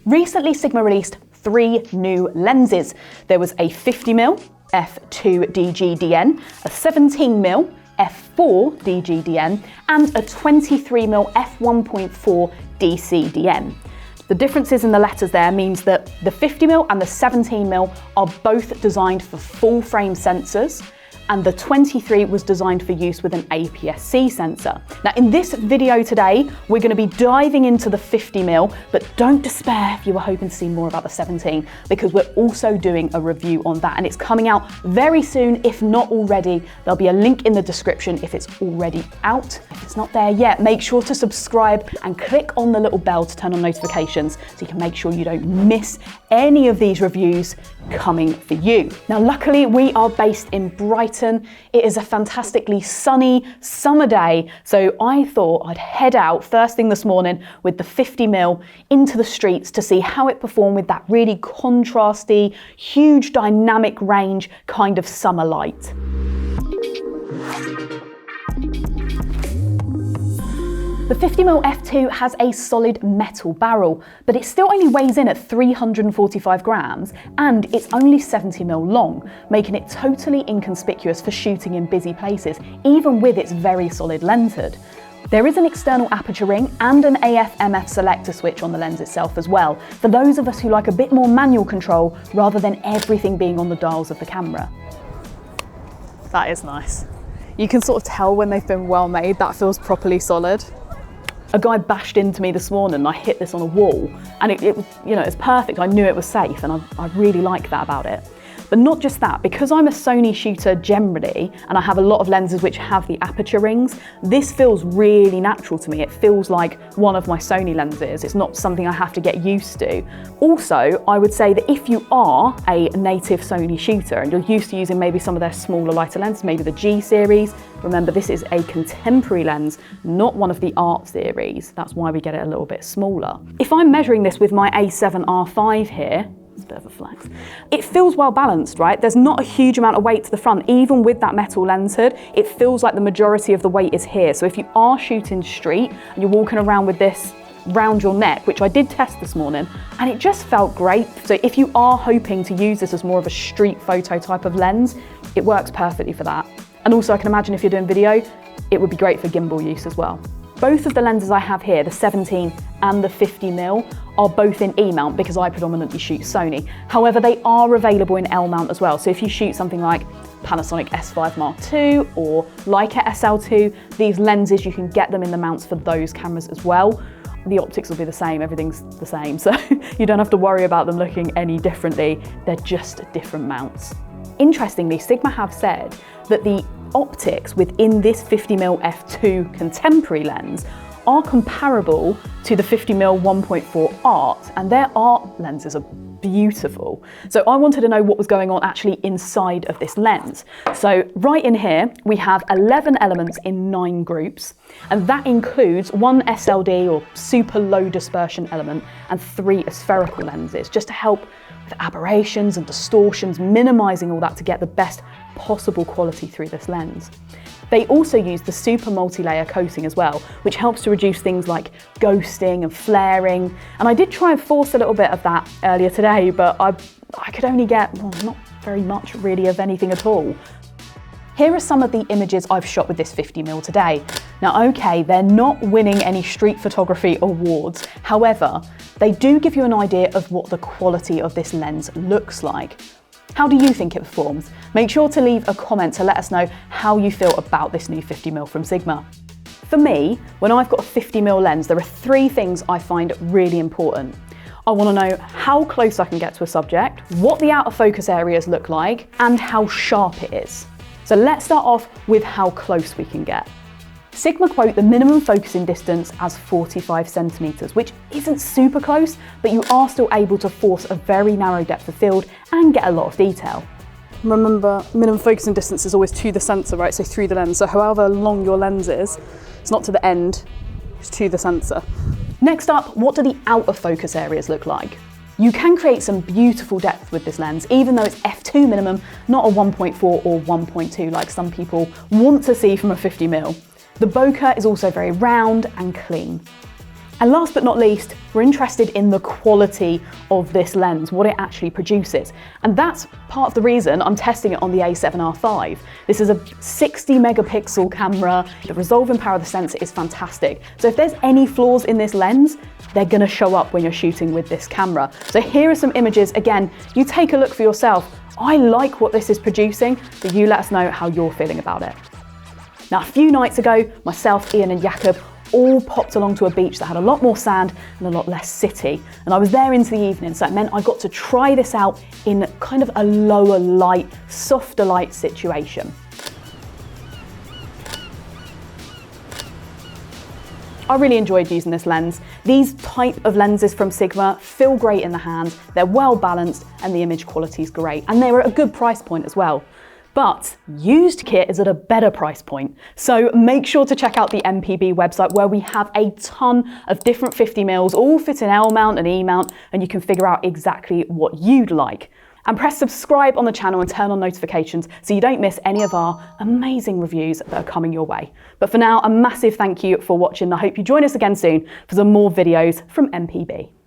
Recently, Sigma released 3 new lenses. There was a 50mm f2 DGDN, a 17mm f4 DGDN, and a 23mm f1.4 DCDN. The differences in the letters there means that the 50mm and the 17mm are both designed for full frame sensors, and the 23 was designed for use with an APS-C sensor. Now in this video today, we're going to be diving into the 50mm, but don't despair if you were hoping to see more about the 17, because we're also doing a review on that, and it's coming out very soon, if not already. There'll be a link in the description if it's already out. If it's not there yet, make sure to subscribe and click on the little bell to turn on notifications so you can make sure you don't miss any of these reviews coming for you. Now luckily we are based in Brighton. It is a fantastically sunny summer day, so I thought I'd head out first thing this morning with the 50mm into the streets to see how it performed with that really contrasty, huge dynamic range kind of summer light. The 50mm f2 has a solid metal barrel, but it still only weighs in at 345 grams, and it's only 70mm long, making it totally inconspicuous for shooting in busy places, even with its very solid lens hood. There is an external aperture ring and an AF/MF selector switch on the lens itself as well, for those of us who like a bit more manual control rather than everything being on the dials of the camera. That is nice. You can sort of tell when they've been well made. That feels properly solid. A guy bashed into me this morning and I hit this on a wall, and it was, you know, it's perfect. I knew it was safe, and I really like that about it. But not just that, because I'm a Sony shooter generally, and I have a lot of lenses which have the aperture rings, this feels really natural to me. It feels like one of my Sony lenses. It's not something I have to get used to. Also, I would say that if you are a native Sony shooter and you're used to using maybe some of their smaller, lighter lenses, maybe the G series, remember this is a contemporary lens, not one of the art series. That's why we get it a little bit smaller. If I'm measuring this with my A7R5 here, it's a bit of a flex. It feels well balanced, right? There's not a huge amount of weight to the front, even with that metal lens hood. It feels like the majority of the weight is here. So if you are shooting street and you're walking around with this round your neck, which I did test this morning, and it just felt great. So if you are hoping to use this as more of a street photo type of lens, it works perfectly for that. And also I can imagine if you're doing video, it would be great for gimbal use as well. Both of the lenses I have here, the 17 and the 50mm, are both in E-mount because I predominantly shoot Sony. However, they are available in L-mount as well. So if you shoot something like Panasonic S5 Mark II or Leica SL2, these lenses, you can get them in the mounts for those cameras as well. The optics will be the same, everything's the same, so you don't have to worry about them looking any differently. They're just different mounts. Interestingly, Sigma have said that the optics within this 50mm f2 contemporary lens are comparable to the 50mm 1.4 art, and their art lenses are beautiful. So I wanted to know what was going on actually inside of this lens. So right in here, we have 11 elements in 9 groups, and that includes 1 SLD or super low dispersion element and 3 spherical lenses, just to help with aberrations and distortions, minimizing all that to get the best possible quality through this lens. They also use the super multi-layer coating as well, which helps to reduce things like ghosting and flaring. And I did try and force a little bit of that earlier today, but I could only get, well, not very much really of anything at all. Here are some of the images I've shot with this 50mm today. Now, okay, they're not winning any street photography awards. However, they do give you an idea of what the quality of this lens looks like. How do you think it performs? Make sure to leave a comment to let us know how you feel about this new 50mm from Sigma. For me, when I've got a 50mm lens, there are 3 things I find really important. I want to know how close I can get to a subject, what the out of focus areas look like, and how sharp it is. So let's start off with how close we can get. Sigma quote the minimum focusing distance as 45 centimeters, which isn't super close, but you are still able to force a very narrow depth of field and get a lot of detail. Remember, minimum focusing distance is always to the sensor, right? So through the lens. So however long your lens is, it's not to the end, it's to the sensor. Next up, what do the out of focus areas look like? You can create some beautiful depth with this lens, even though it's f2 minimum, not a 1.4 or 1.2 like some people want to see from a 50mm. The bokeh is also very round and clean. And last but not least, we're interested in the quality of this lens, what it actually produces. And that's part of the reason I'm testing it on the A7R5. This is a 60 megapixel camera. The resolving power of the sensor is fantastic. So if there's any flaws in this lens, they're gonna show up when you're shooting with this camera. So here are some images. Again, you take a look for yourself. I like what this is producing, but you let us know how you're feeling about it. Now, a few nights ago, myself, Ian and Jakob all popped along to a beach that had a lot more sand and a lot less city. And I was there into the evening, so it meant I got to try this out in kind of a lower light, softer light situation. I really enjoyed using this lens. These type of lenses from Sigma feel great in the hand, they're well balanced, and the image quality is great. And they're at a good price point as well. But used kit is at a better price point. So make sure to check out the MPB website, where we have a ton of different 50mm, all fit in L mount and E mount, and you can figure out exactly what you'd like. And press subscribe on the channel and turn on notifications so you don't miss any of our amazing reviews that are coming your way. But for now, a massive thank you for watching. I hope you join us again soon for some more videos from MPB.